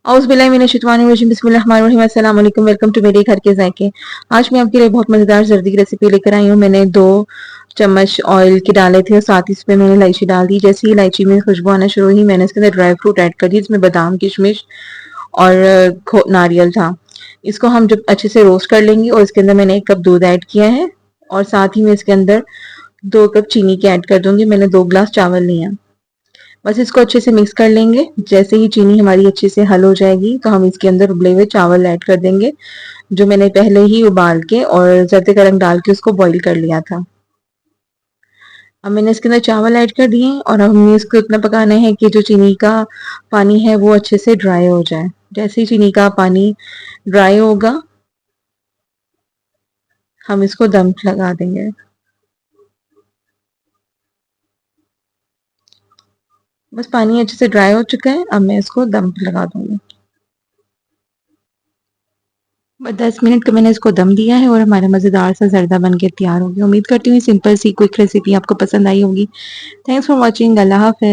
औज़ुबिल्लाहि मिनश्शैतानिर्रजीम बिस्मिल्लाहिर्रहमानिर्रहीम अस्सलाम वालेकुम। वेलकम टू मेरे घर के जायके। आज मैं आपके लिए बहुत मज़ेदार जर्दी की रेसिपी लेकर आई हूँ। मैंने 2 चम्मच ऑयल के डाले थे और साथ ही इसमें मैंने इलायची डाल दी। जैसे ही इलायची में खुशबू आना शुरू हुई मैंने इसके अंदर ड्राई फ्रूट ऐड कर दिए, जिसमें बादाम, किशमिश और नारियल था। इसको हम जब अच्छे से रोस्ट कर लेंगे और इसके अंदर मैंने 1 कप दूध ऐड किया है और साथ ही मैं इसके अंदर 2 कप चीनी के ऐड कर दूंगी। मैंने 2 ग्लास चावल लिए हैं। बस इसको अच्छे से मिक्स कर लेंगे। जैसे ही चीनी हमारी अच्छे से हल हो जाएगी तो हम इसके अंदर उबले हुए चावल ऐड कर देंगे, जो मैंने पहले ही उबाल के और जर्दे का रंग डाल के उसको बॉईल कर लिया था। अब मैंने इसके अंदर चावल ऐड कर दिए और अब हमें इसको इतना पकाना है कि जो चीनी का पानी है वो अच्छे से ड्राई हो जाए। जैसे ही चीनी का पानी ड्राई होगा हम इसको दम लगा देंगे। बस पानी अच्छे से ड्राई हो चुका है, अब मैं इसको दम लगा दूंगी। बस 10 मिनट का मैंने इसको दम दिया है और हमारा मज़ेदार सा ज़र्दा बन के तैयार हो गया। उम्मीद करती हूँ सिंपल सी क्विक रेसिपी आपको पसंद आई होगी। Thanks for watching. अल्लाह हाफ़िज़।